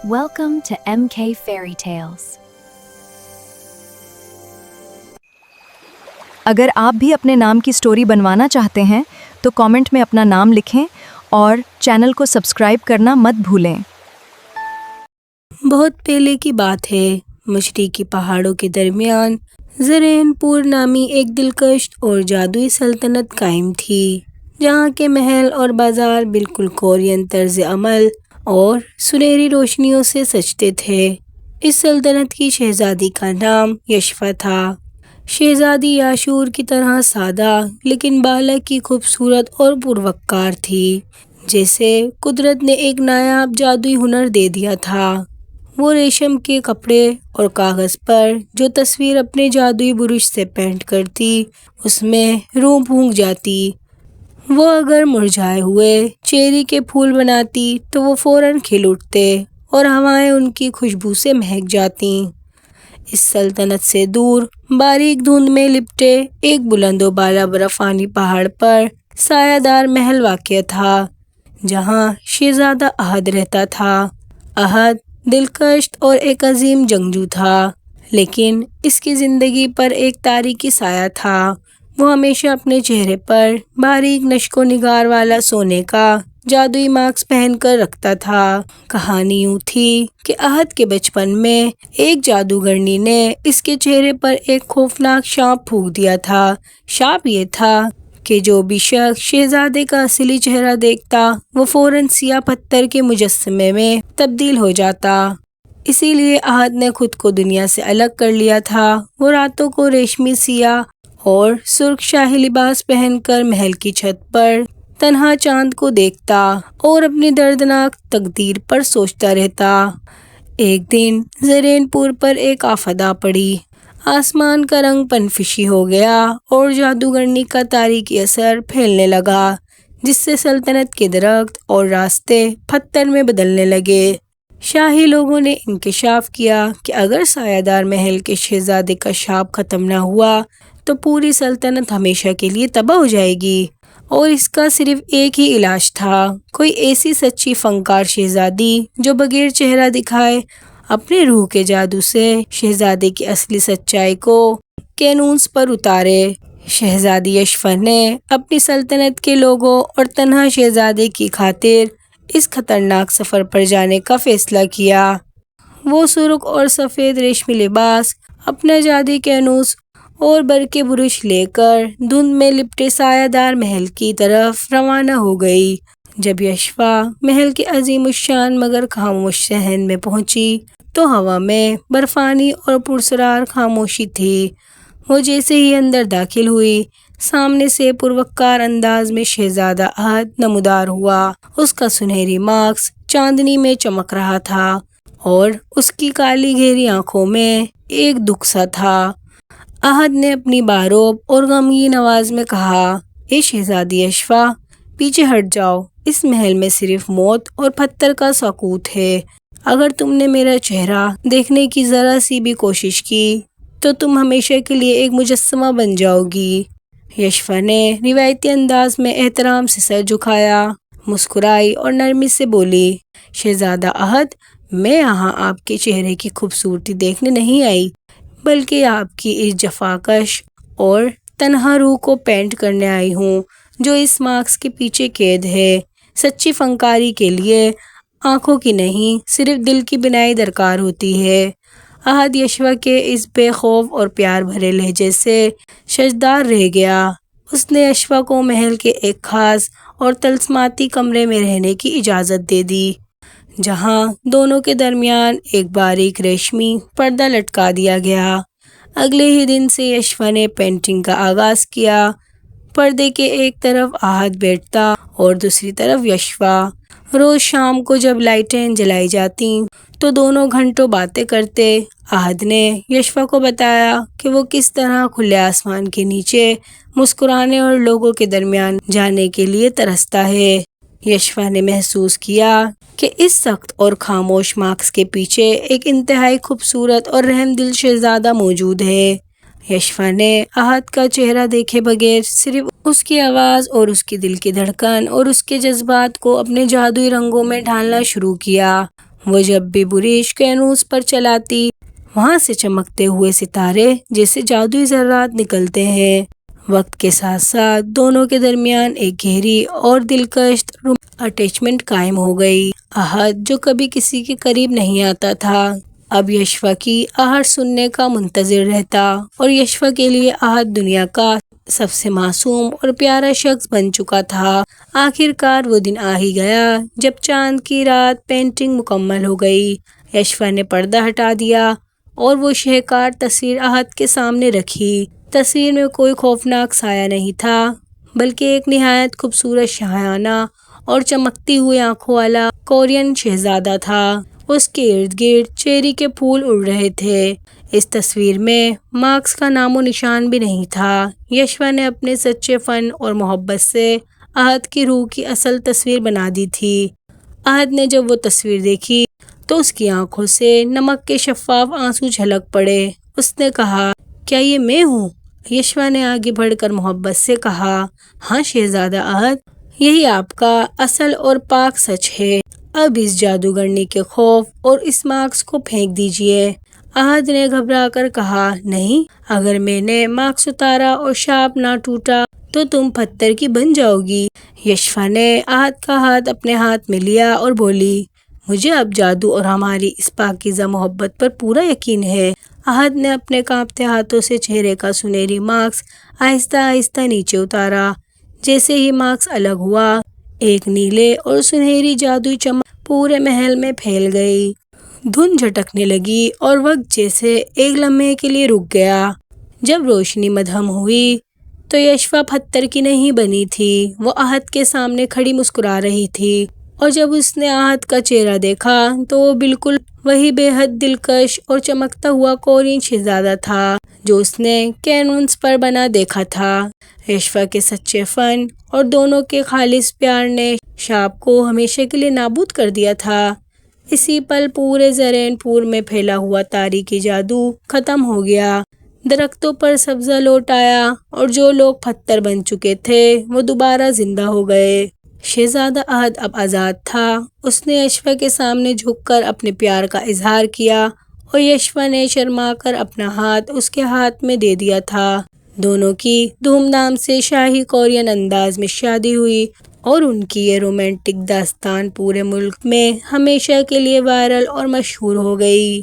Welcome to MK Fairy Tales. اگر آپ بھی اپنے نام کی سٹوری بنوانا چاہتے ہیں تو کامنٹ میں اپنا نام لکھیں اور چینل کو سبسکرائب کرنا مت بھولیں۔ بہت پہلے کی بات ہے، مشرقی پہاڑوں کے درمیان زرین پور نامی ایک دلکش اور جادوئی سلطنت قائم تھی، جہاں کے محل اور بازار بالکل کورین طرز عمل اور سنہری روشنیوں سے سجتے تھے۔ اس سلطنت کی شہزادی کا نام یشفا تھا۔ شہزادی یاشور کی طرح سادہ لیکن بالغ کی خوبصورت اور پروقار تھی، جیسے قدرت نے ایک نایاب جادوئی ہنر دے دیا تھا۔ وہ ریشم کے کپڑے اور کاغذ پر جو تصویر اپنے جادوئی برش سے پینٹ کرتی، اس میں روح پھونک جاتی۔ وہ اگر مرجھائے ہوئے چیری کے پھول بناتی تو وہ فوراً کھل اٹھتے اور ہوائیں ان کی خوشبو سے مہک جاتیں۔ اس سلطنت سے دور باریک دھند میں لپٹے ایک بلند و بالا برفانی پہاڑ پر سایہ دار محل واقع تھا، جہاں شہزادہ احد رہتا تھا۔ احد دلکش اور ایک عظیم جنگجو تھا، لیکن اس کی زندگی پر ایک تاریکی سایہ تھا۔ وہ ہمیشہ اپنے چہرے پر باریک نشق و نگار والا سونے کا جادوئی ماسک پہن کر رکھتا تھا۔ کہانی یوں تھی کہ احد کے بچپن میں ایک جادوگرنی نے اس کے چہرے پر ایک خوفناک شانپ پھونک دیا تھا۔ شانپ یہ تھا کہ جو بھی شخص شہزادے کا اصلی چہرہ دیکھتا، وہ فوراً سیاہ پتھر کے مجسمے میں تبدیل ہو جاتا۔ اسی لیے احد نے خود کو دنیا سے الگ کر لیا تھا۔ وہ راتوں کو ریشمی سیاہ اور سرخ شاہی لباس پہن کر محل کی چھت پر تنہا چاند کو دیکھتا اور اپنی دردناک تقدیر پر سوچتا رہتا۔ ایک دن زرین پور پر ایک آفت آ پڑی۔ آسمان کا رنگ پنفشی ہو گیا اور جادوگرنی کا تاریکی اثر پھیلنے لگا، جس سے سلطنت کے درخت اور راستے پتھر میں بدلنے لگے۔ شاہی لوگوں نے انکشاف کیا کہ اگر سایہ دار محل کے شہزادے کا شانپ ختم نہ ہوا تو پوری سلطنت ہمیشہ کے لیے تباہ ہو جائے گی، اور اس کا صرف ایک ہی علاج تھا، کوئی ایسی سچی فنکار شہزادی جو بغیر چہرہ دکھائے اپنے روح کے جادو سے شہزادے کی اصلی سچائی کو کینونس پر اتارے۔ شہزادی یشفا نے اپنی سلطنت کے لوگوں اور تنہا شہزادے کی خاطر اس خطرناک سفر پر جانے کا فیصلہ کیا۔ وہ سرخ اور سفید ریشمی لباس، اپنا جادوئی کینوس اور برقی برش لے کر دھند میں لپٹے سایہ دار محل کی طرف روانہ ہو گئی۔ جب یشفا محل کے عظیم الشان مگر خاموش صحن میں پہنچی تو ہوا میں برفانی اور پراسرار خاموشی تھی۔ وہ جیسے ہی اندر داخل ہوئی، سامنے سے پروقار انداز میں شہزادہ احد نمودار ہوا۔ اس کا سنہری ماسک چاندنی میں چمک رہا تھا اور اس کی کالی گہری آنکھوں میں ایک دکھ سا تھا۔ احد نے اپنی باروب اور غمگین آواز میں کہا، اے شہزادی یشفا، پیچھے ہٹ جاؤ، اس محل میں صرف موت اور پتھر کا سکوت ہے۔ اگر تم نے میرا چہرہ دیکھنے کی ذرا سی بھی کوشش کی تو تم ہمیشہ کے لیے ایک مجسمہ بن جاؤ گی۔ یشفا نے روایتی انداز میں احترام سے سر جھکایا، مسکرائی اور نرمی سے بولی، شہزادہ احد، میں یہاں آپ کے چہرے کی خوبصورتی دیکھنے نہیں آئی، بلکہ آپ کی اس جفاکش اور تنہا روح کو پینٹ کرنے آئی ہوں جو اس ماسک کے پیچھے قید ہے۔ سچی فنکاری کے لیے آنکھوں کی نہیں، صرف دل کی بینائی درکار ہوتی ہے۔ احد یشفا کے اس بے خوف اور پیار بھرے لہجے سے شجدار رہ گیا۔ اس نے یشفا کو محل کے ایک خاص اور طلسماتی کمرے میں رہنے کی اجازت دے دی، جہاں دونوں کے درمیان ایک باریک ریشمی پردہ لٹکا دیا گیا۔ اگلے ہی دن سے یشفا نے پینٹنگ کا آغاز کیا۔ پردے کے ایک طرف احد بیٹھتا اور دوسری طرف یشفا۔ روز شام کو جب لائٹیں جلائی جاتیں تو دونوں گھنٹوں باتیں کرتے۔ احد نے یشفا کو بتایا کہ وہ کس طرح کھلے آسمان کے نیچے مسکرانے اور لوگوں کے درمیان جانے کے لیے ترستا ہے۔ یشفا نے محسوس کیا کہ اس سخت اور خاموش ماسک کے پیچھے ایک انتہائی خوبصورت اور رحم دل شہزادہ موجود ہے۔ یشفا نے احد کا چہرہ دیکھے بغیر صرف اس کی آواز اور اس کی دل کی دھڑکن اور اس کے جذبات کو اپنے جادوئی رنگوں میں ڈھالنا شروع کیا۔ وہ جب بھی برش کینوس پر چلاتی وہاں سے چمکتے ہوئے ستارے جیسے جادوئی ذرات نکلتے ہیں۔ وقت کے ساتھ ساتھ دونوں کے درمیان ایک گہری اور دلکش اٹیچمنٹ قائم ہو گئی۔ احد جو کبھی کسی کے قریب نہیں آتا تھا اب یشوا کی آہٹ سننے کا منتظر رہتا، اور یشوا کے لیے احد دنیا کا سب سے معصوم اور پیارا شخص بن چکا تھا۔ آخر کار وہ دن آ ہی گیا جب چاند کی رات پینٹنگ مکمل ہو گئی۔ یشوا نے پردہ ہٹا دیا اور وہ شہکار تصویر احد کے سامنے رکھی۔ تصویر میں کوئی خوفناک سایہ نہیں تھا بلکہ ایک نہایت خوبصورت شاہانہ اور چمکتی ہوئی آنکھوں والا کورین شہزادہ تھا۔ اس کے ارد گرد چیری کے پھول اڑ رہے تھے۔ اس تصویر میں مارکس کا نام و نشان بھی نہیں تھا۔ یشوا نے اپنے سچے فن اور محبت سے احد کی روح کی اصل تصویر بنا دی تھی۔ احد نے جب وہ تصویر دیکھی تو اس کی آنکھوں سے نمک کے شفاف آنسو جھلک پڑے۔ اس نے کہا، کیا یہ میں ہوں؟ یشوا نے آگے بڑھ کر محبت سے کہا، ہاں شہزادہ احد، یہی آپ کا اصل اور پاک سچ ہے۔ اب اس جادوگرنی کے خوف اور اس مارکس کو پھینک دیجئے۔ احد نے گھبرا کر کہا، نہیں، اگر میں نے مارکس اتارا اور شاپ نہ ٹوٹا تو تم پتھر کی بن جاؤ گی۔ یشوا نے احد کا ہاتھ اپنے ہاتھ میں لیا اور بولی، مجھے اب جادو اور ہماری اس پاکیزہ محبت پر پورا یقین ہے۔ احد نے اپنے کانپتے ہاتھوں سے چہرے کا سنہری ماسک آہستہ آہستہ نیچے اتارا۔ جیسے ہی ماسک الگ ہوا، ایک نیلے اور سنہری جادوئی چمک پورے محل میں پھیل گئی۔ دھند جھٹکنے لگی اور وقت جیسے ایک لمحے کے لیے رک گیا۔ جب روشنی مدھم ہوئی تو یشوا پتھر کی نہیں بنی تھی، وہ احد کے سامنے کھڑی مسکرا رہی تھی، اور جب اس نے احد کا چہرہ دیکھا تو وہ بالکل وہی بے حد دلکش اور چمکتا ہوا کورین شہزادہ تھا جو اس نے کینوس پر بنا دیکھا تھا۔ یشوا کے سچے فن اور دونوں کے خالص پیار نے شاپ کو ہمیشہ کے لیے نابود کر دیا تھا۔ اسی پل پورے زرین پور میں پھیلا ہوا تاریکی جادو ختم ہو گیا۔ درختوں پر سبزہ لوٹ آیا اور جو لوگ پتھر بن چکے تھے وہ دوبارہ زندہ ہو گئے۔ شہزادہ احد اب آزاد تھا۔ اس نے یشوا کے سامنے جھک کر اپنے پیار کا اظہار کیا اور یشوا نے شرما کر اپنا ہاتھ اس کے ہاتھ میں دے دیا تھا۔ دونوں کی دھوم دھام سے شاہی کورین انداز میں شادی ہوئی اور ان کی یہ رومانٹک داستان پورے ملک میں ہمیشہ کے لیے وائرل اور مشہور ہو گئی۔